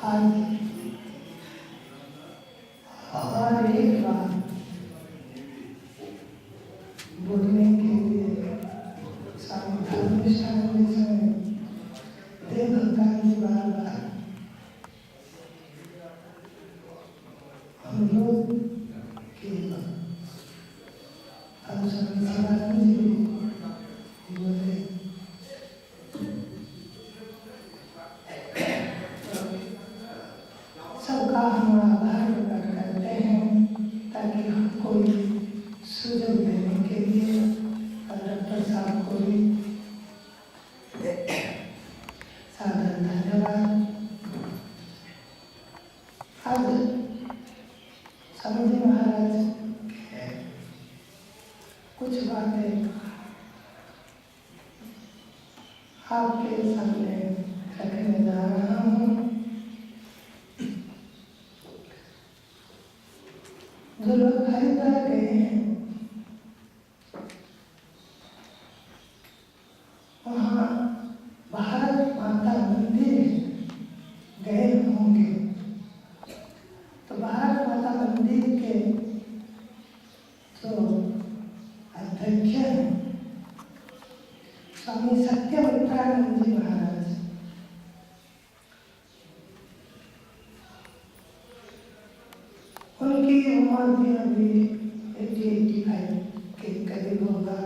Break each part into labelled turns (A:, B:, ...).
A: आज और एक बार बोलने के लिए स्वामी धर्मनिष्ठानंद जी देवभक्तान जी बार हम लोग के स्वामी शिवानंद जी बोले सबका हम आभार प्रकट करते हैं ताकि हम कोई सुझाव देने के लिए डॉक्टर साहब को भी सादर धन्यवाद। आज स्वामी जी महाराज के कुछ बातें आपके सामने रखने जा रहा हूँ। जो लोग हरिद्वार गए हैं वहाँ भारत माता मंदिर गए होंगे, तो भारत माता मंदिर के जो अध्यक्ष हैं स्वामी सत्यमित्रानंद जी महाराज, उनकी उम्र भी अभी 80-85 के करीब होगा।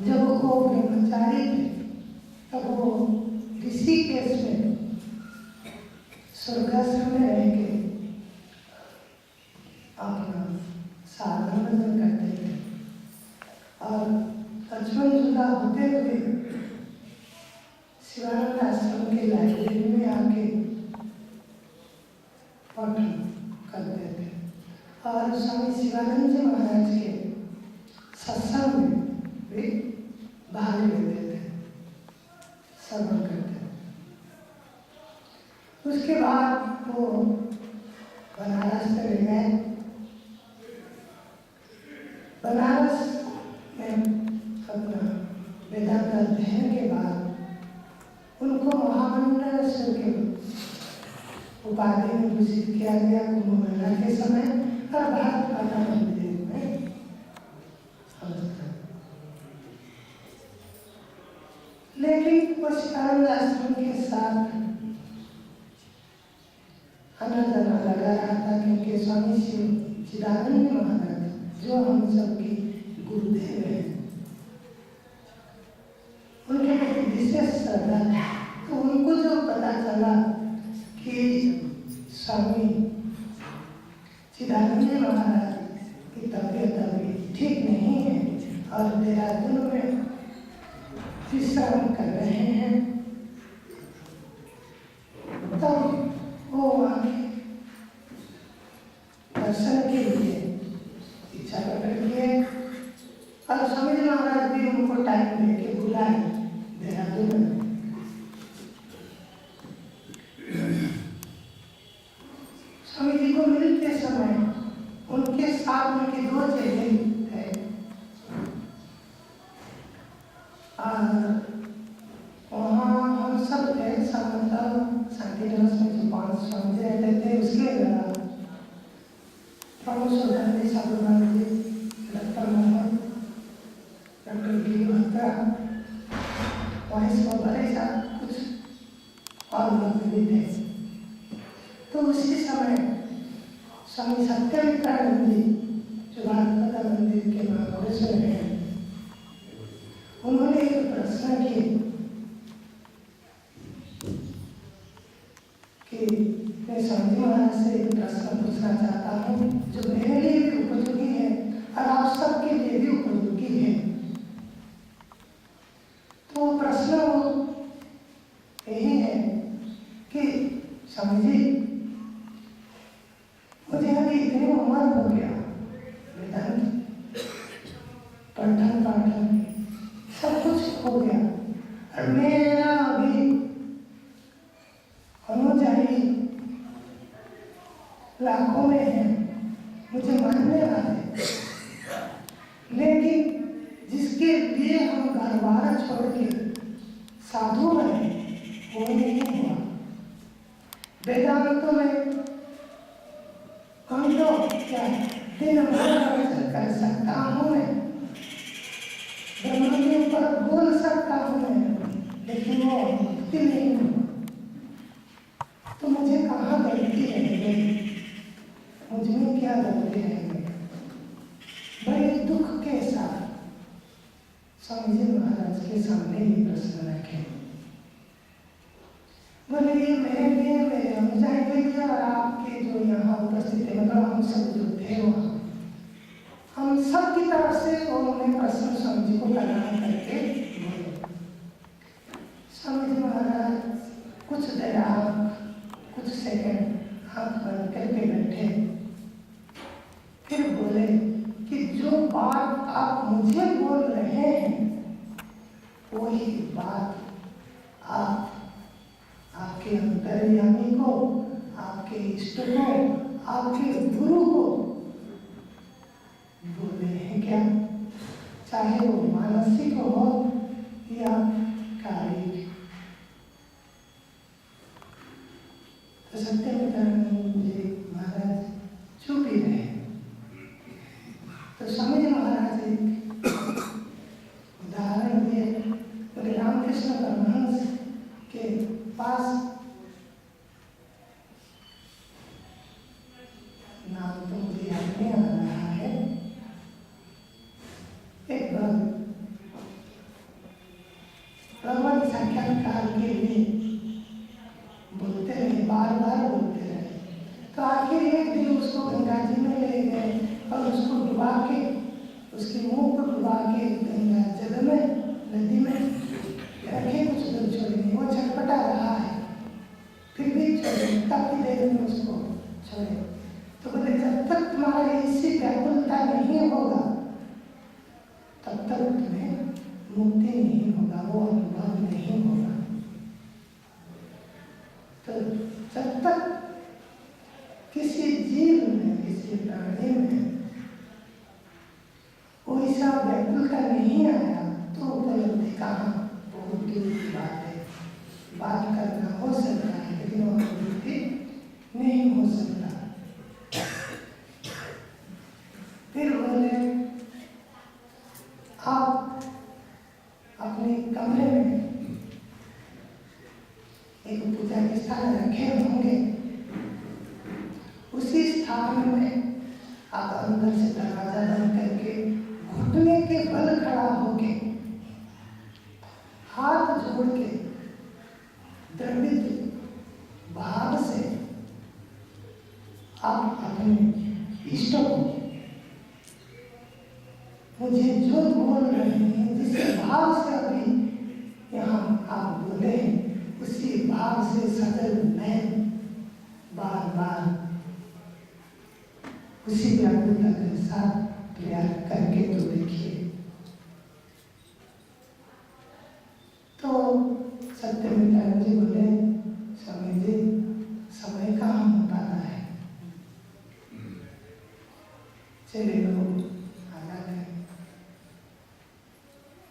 A: जब वो ब्रह्मचारी थे तब वो ऋषिकेश में स्वर्गाश्रम में रह के अपना साधन भजन करते थे और 55 होते हुए शिवानंद आश्रम के लाइब्रेरी में आके पठन करते थे और स्वामी शिवानंद जी महाराज के सत्संग में भी भाग लेते थे, श्रवण करते थे। उसके बाद वो बनारस चले गए। बनारस में अपना वेदांत अध्ययन के बाद उनको महामंडलेश्वर के उपाधि में भूषित किया गया कुंभ मेला के समय और भारत माता मंदिर में अवस्था। लेकिन वो शिवानंद आश्रम के साथ आना जाना लगा रहा था क्योंकि स्वामी चिदानंद महाराज जो हम सबके गुरुदेव हैं उनके प्रति विशेष श्रद्धा था। तो उनको जो पता चला कि स्वामी चिदानंद महाराज की तबीयत अभी ठीक नहीं है और देहरादून में विश्राम कर रहे हैं, तो वो वहाँ दर्शन के लिए इच्छा प्रकट किए और स्वामी जी महाराज भी उनको टाइम देके बुलाए देहरादून में। स्वामी जी को मिलते समय उनके साथ उनके 2 चेले थे और वहाँ हम सब थे। सामंत शांति दिवस में जो 5 स्वामी रहते थे उसके अलावा प्रमुख सुल्तान जी, साधुराम जी, डॉक्टर मोहन, डॉक्टर गिरी भक्ता, वहीं से बड़े साथ कुछ और लोग भी थे। तो उसी समय स्वामी सत्यमित्रानंद जी जो भारत माता मंदिर के महापुरुष हैं उन्होंने एक प्रश्न किया कि मैं स्वामी महाराज से एक प्रश्न पूछना चाहता हूँ जो मेरे लिए भी उपयोगी है और आप सबके लिए भी उपयोगी है। तो प्रश्न यही है कि स्वामी जी मुझे अभी इतनी उम्र हो गया, वेदांत पठन पाठन सब कुछ हो गया और मेरा अभी अनुयायी लाखों में है, मुझे मानने वाले, लेकिन जिसके लिए हम घर बार छोड़ के साधु बने वो नहीं हुआ। वेदांत में हम तो क्या दिन भर कर सकता हूँ मैं, ब्रह्म के ऊपर बोल सकता हूँ मैं, लेकिन वो मुक्ति नहीं हुआ। तो मुझे कहाँ गलती रह गई, मुझ में क्या गलती रह गई? बड़े दुख के साथ स्वामी जी महाराज के सामने ये प्रश्न रखे। बोले ये मेरे लिए मेरे अनुजाई के लिए और आपके जो यहाँ उपस्थित है, मतलब हम सब जो थे वहाँ, हम सब की तरफ से उन्होंने प्रश्न स्वामी जी को प्रदान करके बोले। स्वामी जी महाराज कुछ देर कुछ सेकंड आंख बंद करके बैठे, फिर बोले कि जो बात आप मुझे बोल रहे हैं वही बात आप आपके अंतर्यामी को, आपके इष्ट को, आपके गुरु को बोले हैं क्या, चाहे वो मानसिक हो या कायिक। तो सत्यमित्रानंद जी महाराज चुप ही रहे। तो स्वामी जी महाराज एक उदाहरण दिए। बोले रामकृष्ण परमहंस के पास, नाम तो मुझे याद नहीं आ रहा है, एक बार भगवत साक्षात्कार के लिए बोलते रहे, बार बार बोलते रहे। तो आखिर एक दिन उसको गंगा जी में ले गए और उसको डुबा के, उसके मुंह को डुबा के गंगा जल में, नदी में रखे, कुछ दूर छोड़े। वो छटपटा रहा है, फिर भी छोड़े, काफी देर में उसको छोड़े। तो बोले जब तक तुम्हारा ऐसी व्याकुलता नहीं होगा तब तक तुम्हें मुक्ति नहीं होगा, वो अनुभव नहीं होगा। तो जब तक किसी जीव में, किसी प्राणी में वैसा व्याकुलता नहीं आया तो उपलब्धि कहाँ, बहुत दूर की बात है। बात करना हो सकता है लेकिन वो उपलब्धि नहीं हो सकता। फिर बोले आप अपने कमरे में एक पूजा के स्थान रखे होंगे, उसी स्थान में आप अंदर से दरवाजा बंद करके घुटने के बल खड़ा होके, हाथ जोड़ के द्रवित भाव से आप अपने इष्ट को, मुझे जो बोल रहे हैं, जिस भाव से अभी यहाँ आप बोले हैं, उसी भाव से सदैव मैं बार बार उसी व्याकुलता के साथ प्रयास करके तो देखिए। तो सत्यमित्रानंद जी बोले स्वामी जी समय कहाँ हो पाता है, चले लोग आ जाते हैं।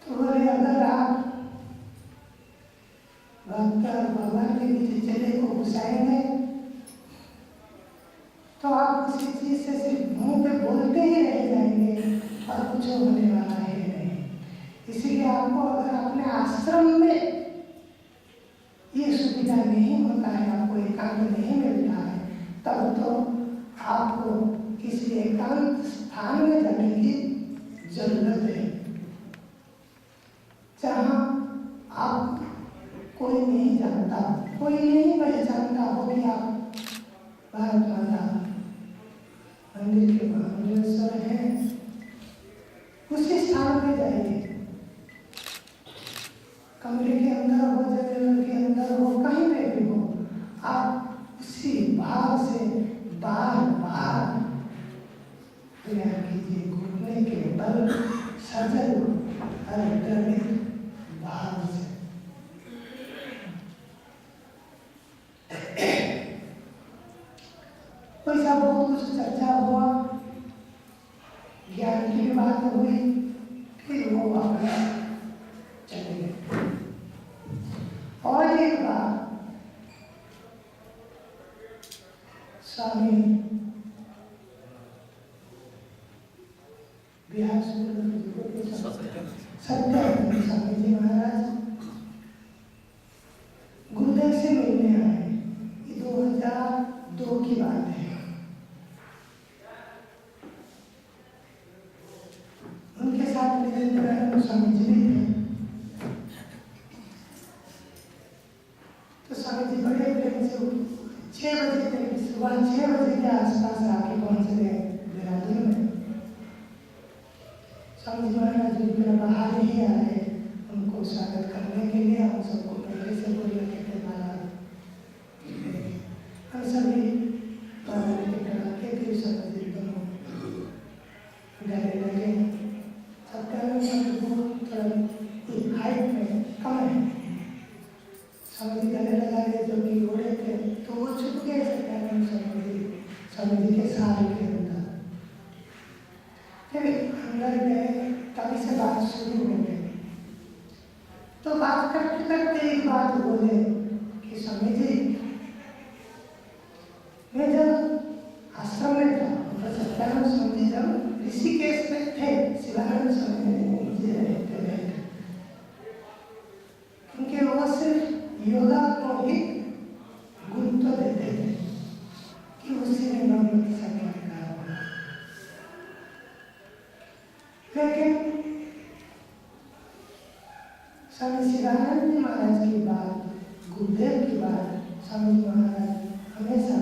A: तो बोले अगर आप भक्त और भगवान के बीच चले को घुसाएंगे तो आप उसी चीज से सिर्फ मुंह पे बोलते ही रह जाएंगे और कुछ होने वाला है नहीं। इसीलिए आपको अगर अपने आश्रम में ये सुविधा नहीं होता है, आपको एकांत नहीं मिलता है, तब तो आपको किसी एकांत स्थान में जाने की जरूरत है, जहाँ आप कोई नहीं जानता, कोई नहीं पहचानता हो भी आप भारत माता मंदिर के महाबलेश्वर हैं, उसी स्थान पे जाइए। कमरे के अंदर हो, जंगल के अंदर हो, कहीं पे भी हो, आप उसी भाव से बार बार प्रयास कीजिए। घुटने के बल सजल और द्रवित भाव से। वैसा बहुत कुछ चर्चा हुआ, ज्ञान की बात हुई, फिर वो अपना चले गए। और एक बात स्वामी बिहार सत्यानंद स्वामी जी महाराज गुरुदेव से मिलने आए। ये 2002 की बात है। उनके साथ निरंतरानंद स्वामी जी भी थे। तो स्वामी जी बड़े प्रेम से 6 बजे तक, सुबह 6 बजे के आसपास आके पहुंच गए देहरादून में। स्वामी जी महाराज बिल्कुल बाहर ही आए उनको स्वागत करने के लिए। हम सबको पहले से बोल रखे थे महाराज, हम सभी के फिर स्वामी जी दोनों डरे लगे। सत्यानंद थोड़ा हाइट में कम है। स्वामी जी गले लगा के जो कि घोड़े थे तो वो छुप गए सत्यानंद स्वामी जी के साल के अंदर। फिर अंदर गए, तभी से बात शुरू हो गई। तो बात करते करते एक बात बोले कि स्वामी जी, मैं जब आश्रम में था तो सत्यानंद स्वामी जी जब ऋषिकेश में थे, शिवानंद स्वामी जी रहते रहे, क्योंकि वो सिर्फ योगा को ही गुरुत्व देते थे कि उसी में नौबत साक्षात्कार होगा। लेकिन स्वामी शिवानंद जी महाराज की बात, गुरुदेव की बात, स्वामी जी महाराज हमेशा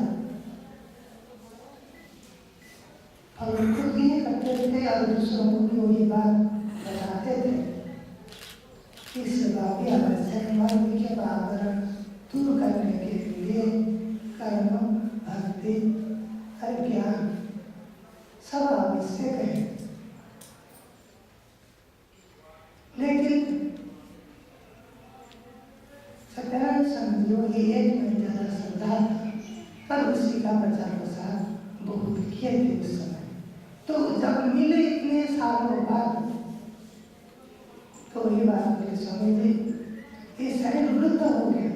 A: खुद भी करते थे और दूसरों को भी वही बात बताते थे। इस बाकी आवश्यक मन के आवरण दूर करने के लिए कर्म, भक्ति और ज्ञान सब आवश्यक है। लेकिन सत्यानंद स्वामी जी ये एक में ज्यादा श्रद्धा था, पर उसी का प्रचार प्रसार बहुत किए थे उस समय। तो जब मिले इतने सालों बाद तो ये बात बोले, स्वामी जी ये शरीर वृद्ध हो गया,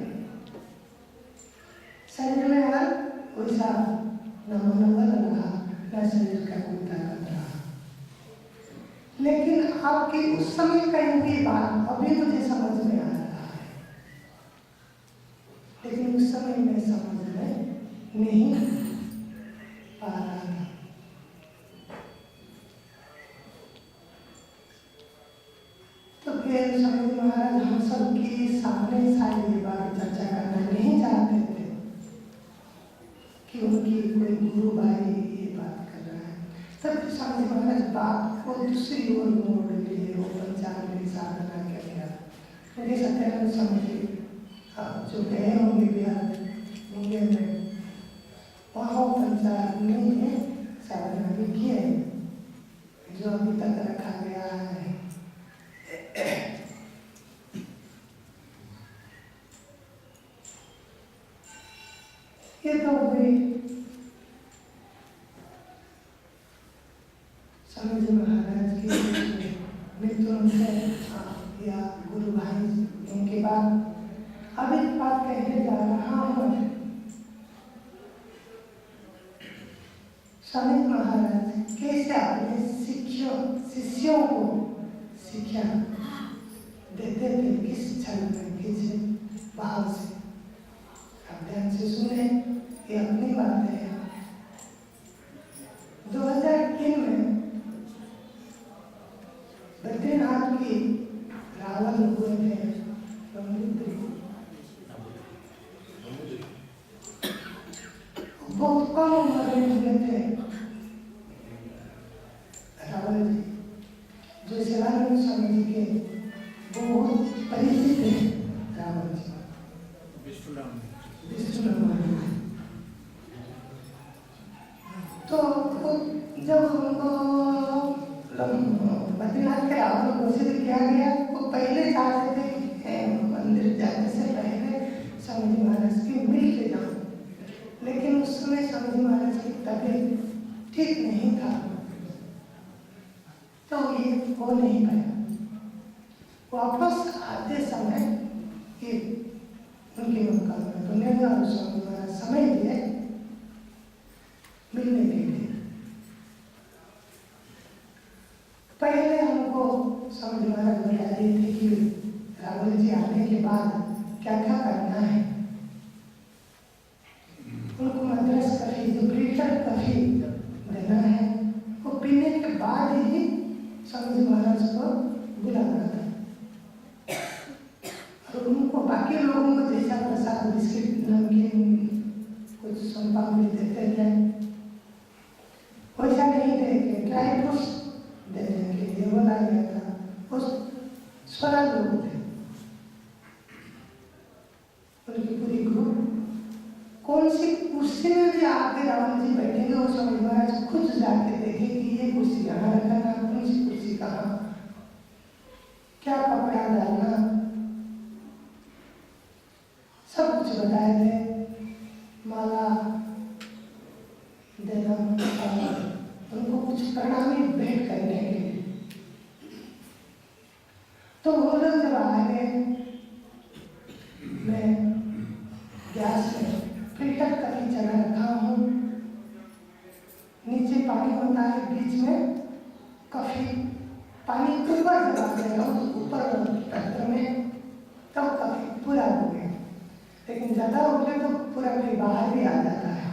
A: शरीर में हर वैसा न मनोबल रहा, न शरीर का कोई ताकत रहा। लेकिन आपकी उस समय कही हुई बात अभी मुझे समझ में आ रहा है, लेकिन उस समय मैं समझ में नहीं पा रहा था। तो फिर स्वामी महाराज हम सब के सामने सारी ये बात चर्चा करना नहीं चाहते थे कि उनकी कोई गुरु भाई ये बात कर रहा है। तब स्वामी महाराज बात को दूसरी ओर मोड़ लिए, वो पंचांग साधना कर गया। क्योंकि सत्यानंद स्वामी जी जो गए होंगे बिहार मुंगेर में, वहाँ पंचांग में साधना भी किए जो अभी तक रखा गया है। ये तो हुई स्वामी जी महाराज की मृत्यु से या गुरु भाई उनके बाद अब एक बात कहने जा रहा हूँ। स्वामी महाराज कैसे अपने शिष्यों को शिक्षा देते थे, किस क्षण में, किस भाव से। आप ध्यान से सुने, ये अपनी बात है। 2003 में बद्रीनाथ की रावण हुए थे, बहुत कम उम्र में हुए थे रावण जी, जो शिवानंद स्वामी जी के बहुत परिचित है। रावण जी विष्णु तो जब उनको बद्रीनाथ के रावण घोषित किया गया, वो पहले चाहते थे कि मंदिर जाने से पहले स्वामी जी महाराज की मिल के जाऊं, लेकिन उस समय स्वामी जी महाराज की तबीयत ठीक नहीं था, तो ये हो नहीं पाया। वापस आते समय ये उनकी मनोकामना तो नहीं, और स्वामी महाराज समय दिए समझ महाराज बता रही थी कि राहुल जी आने के बाद क्या क्या करना है। उनको मद्रास कॉफी जो प्रीफर कॉफी देना है, वो पीने के बाद ही स्वामी महाराज को बुलाना था। और उनको बाकी लोगों को जैसा प्रसाद बिस्किट नमकीन कुछ सोनपापड़ी देते थे, वैसा नहीं देंगे, ड्राई फ्रूट्स देने के लिए बोला गया था। वो 16 लोग थे, उनकी पूरी ग्रुप। कौन सी कुर्सी में भी आके रावण जी बैठेंगे, वो स्वामी महाराज खुद जाके देखे कि ये कुर्सी यहाँ रखना, कौन सी कुर्सी कहाँ, क्या कपड़ा डालना, सब कुछ बताए थे। माला देना और उनको कुछ प्रणामी भेंट करने के लिए। तो वो लोग जब आए, मैं गैस में फिल्टर कॉफी चला रखा हूँ, नीचे पानी होता है, बीच में कॉफी, पानी ऊपर जब आ गया ऊपर पत्र में, तब कॉफी पूरा हो गया। लेकिन ज्यादा हो गया तो पूरा फिर बाहर भी आ जाता है।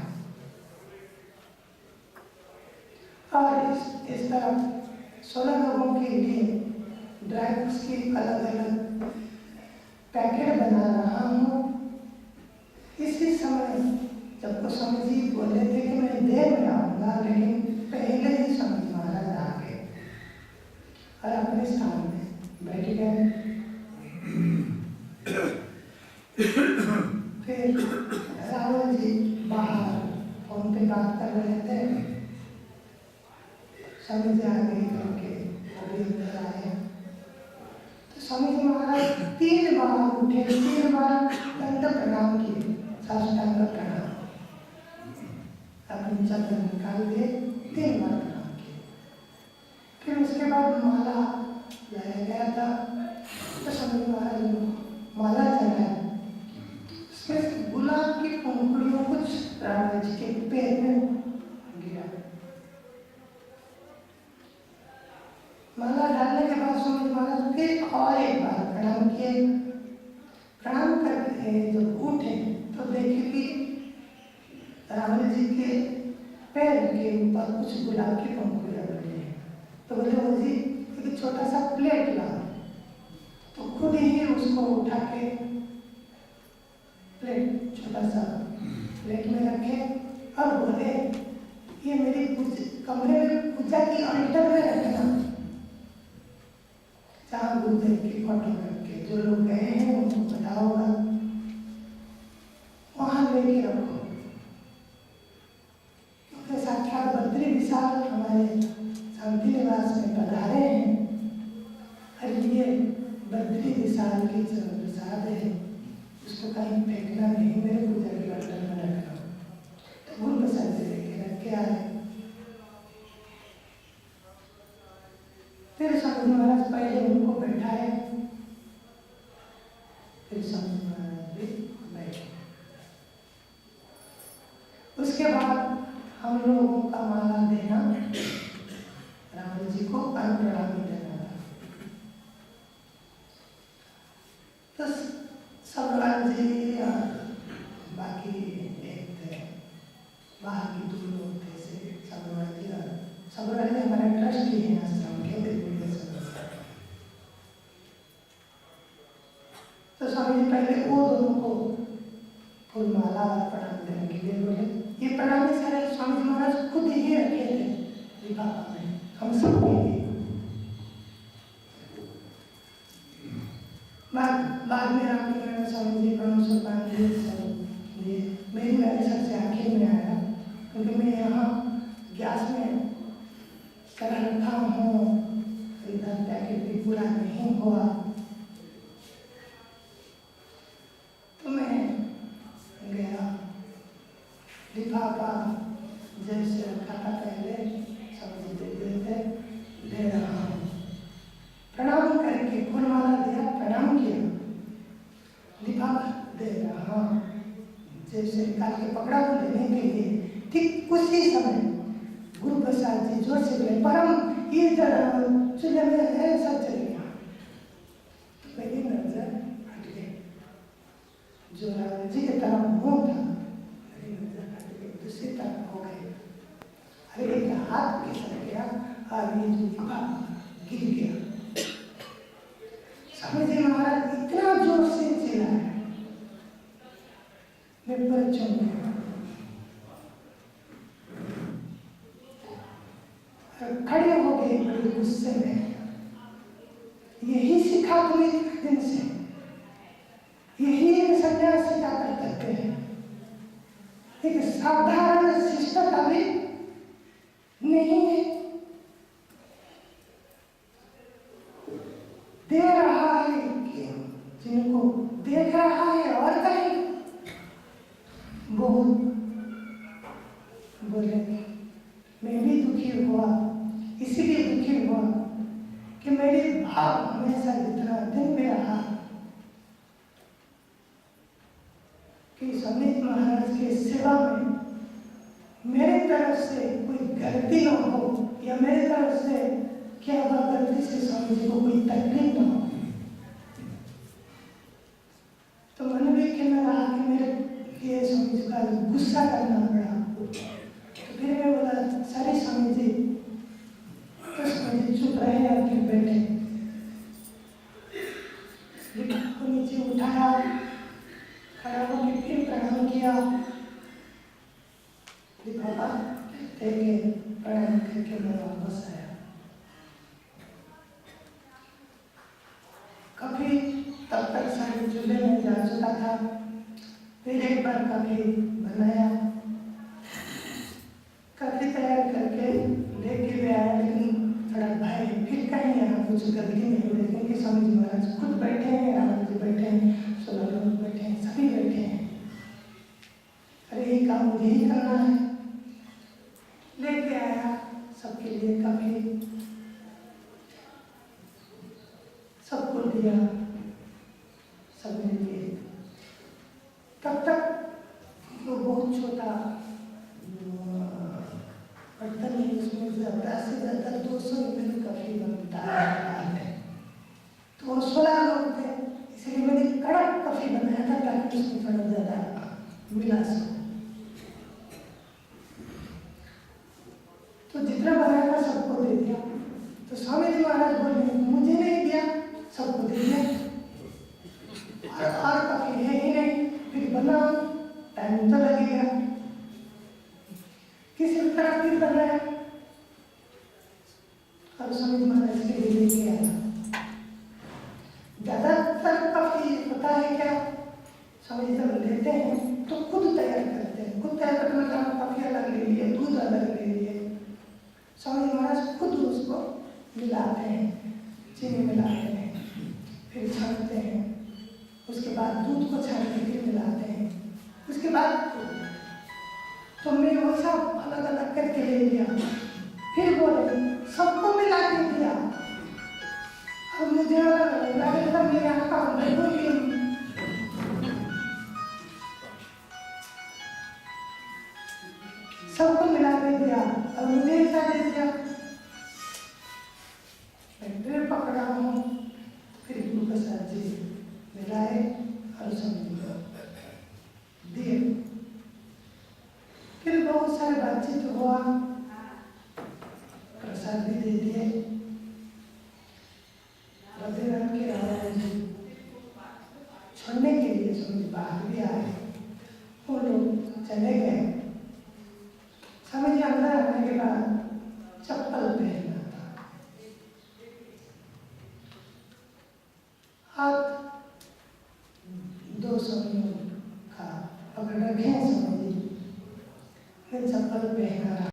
A: और इस तरह 16 लोगों के लिए ड्राई फ्रूट्स की अलग अलग पैकेट बना रहा हूँ। इसी समय जब को स्वामी जी बोले थे कि मैं देर में आऊँगा, लेकिन पहले ही स्वामी महाराज आ गए और अपने स्थान में बैठ गए। फिर रावण जी बाहर फोन पे बात कर रहे थे, स्वामी जी आगे करके अभी अंदर आए। तो स्वामी जी महाराज 3 बार उठे, 3 बार दंड प्रणाम किए, साष्टांग प्रणाम, अपनी चंद्र निकाल के 3 बार प्रणाम किए। फिर उसके बाद माला लाया गया था, तो स्वामी जी महाराज माला चढ़ाया, उसमें गुलाब की पंखुड़ियों कुछ रावण जी के पैर में गिरा। माला डालने के बाद स्वामी महाराज फिर और एक बार प्रणाम किए। प्रणाम करके जब उठे तो देखे कि रावण जी के पैर के ऊपर कुछ गुलाब की पंखुड़ियां बनी है। तो बोले वो जी एक छोटा सा प्लेट लाओ, तो खुद ही उसको उठा के प्लेट छोटा सा प्लेट में रखे और बोले ये मेरी कमरे में पूजा की अंतर में रखना, जहाँ गुरुदेव की फोटो रखे, जो लोग गए हैं उनको पता होगा, वहाँ लेके रखो। क्योंकि साक्षात बद्री विशाल हमारे शांति निवास में पधारे हैं, और ये बद्री विशाल की जो प्रसाद है उसको कहीं फेंकना नहीं, मेरे पूजा के बर्तन में रखना। तो गुरु प्रसाद से लेके रख के आए। फिर स्वामी महाराज पहले उनको बैठाए, फिर स्वामी महाराज भी बैठे। उसके बाद हम लोगों का माला देना, रावण जी को प्रणामी देना था। तो सबराज जी और बाकी एक थे, बाहर की 2 लोग थे, सबराज जी और सबराज जी हमारे ट्रस्टी हैं आश्रम के। तो स्वामी जी पहले वो दोनों को फूलमाला और प्रणाम देने के लिए बोले। ये प्रणामी सारे स्वामी जी महाराज खुद ही रखे थे लिफाफा में, हम सब के लिए। बाद में रामकृष्ण स्वामी जी परमेश्वर पांडे सब ये मेरी वाली सबसे आखिर में आया, क्योंकि मैं यहाँ गैस में चला रखा हूँ, इधर पैकेट भी पूरा नहीं हुआ। तो मैं गया, लिफाफा जैसे रखा था पहले स्वामी जी दे देते, ले रहा हूँ, प्रणाम करके फूलमाला दिया, प्रणाम किया, लिफाफा दे रहा हूँ, जैसे निकाल के पकड़ा को लेने के लिए, ठीक उसी समय गुरु प्रसाद जी जोर से बोले, परम ये चूल्हे में है, सब चले गया। जो राजा जी की तरफ मुंह था, दूसरी तरफ हो गए। अरे एक हाथ फिसल गया और ये जो दीवा गिर गया। स्वामी जी महाराज इतना जोर से चिल्लाए, मैं पर चुन गया, खड़े हो गए बड़े गुस्से में। यही सीखा तुम्हें इतने दिन से, यही सन्यासी का कर्तव्य है। एक साधारण शिष्टता भी नहीं है। दे रहा है कि जिनको देख रहा है और कहीं बहुत बोले, मैं भी दुखी हुआ, इसीलिए दुखी हुआ कि मेरे भाव हमेशा इतना दिन में रहा कि स्वामी महाराज के सेवा में मेरे तरफ से कोई गलती न हो, या मेरे तरफ से क्या हुआ गलती से स्वामी जी को कोई तकलीफ न हो। तो मन भी कहना रहा कि मेरे लिए स्वामी जी का गुस्सा करना पड़ा। तो फिर मैं बोला, सारे स्वामी जी, तो स्वामी जी चुप रहे और फिर बैठे। को नीचे उठाया, खड़ा होकर फिर प्रणाम किया। बाबा देखे प्रणाम करके मैं वापस आया। कभी तब तक सारे चूल्हे में जा चुका था। फिर एक बार कभी बनाया, काफी तैयार करके लेके भी आया, लेकिन थोड़ा भय, फिर कहीं यहाँ कुछ गलती नहीं हुई। क्योंकि स्वामी जी महाराज खुद बैठे हैं, रावण जी बैठे हैं, 16 लोग बैठे हैं, सभी बैठे हैं। अरे ये काम मुझे ही करना है। लेके आया सबके लिए काफी, सबको दिया, सबने लिए। तब तक वो बहुत छोटा बर्तन है, उसमें ज़्यादा से ज़्यादा 200 ml काफी बनता है। तो वो 16 लोग थे, इसलिए मैंने कड़क कॉफी बनाया था ताकि उसमें थोड़ा ज़्यादा मिला सको। तो जितना बनाया था सबको दे दिया। तो स्वामी जी महाराज बोले, मुझे नहीं दिया, सबको दे दिया, और कॉफी है ही नहीं, फिर बनाओ, टाइम तो लगेगा। किसी तरह फिर बनाया और स्वामी जी महाराज के लिए लेके आया। ज्यादातर कॉफी होता है क्या, स्वामी जी जब लेते हैं तो खुद तैयार करते हैं। खुद तैयार करने मतलब कॉफी अलग ले लिए, दूध अलग ले लिए, स्वामी जी महाराज खुद उसको मिलाते हैं, चीनी मिलाते हैं, फिर छानते हैं, उसके बाद दूध को छान के फिर मिलाते हैं, उसके बाद तो मैं वो सब अलग अलग करके ले लिया। फिर बोले सबको मिला के दिया। अब मुझे लगेगा मेरे यहाँ का सबको मिला के दिया और मुझे ऐसा दे दिया। मैं पकड़ा हूँ, फिर गुरु प्रसाद जी मिलाए और समझ दिए। फिर बहुत सारे बातचीत हुआ, प्रसाद भी दे दिए। बद्रीनाथ के राजा जी छोड़ने के लिए स्वामी बाहर भी आए, वो लोग चले गए। स्वामी जी अंदर आने के बाद चप्पल पहनना था, हाथ 2 स्वामियों का पकड़ रखे हैं स्वामी जी, फिर चप्पल पहना।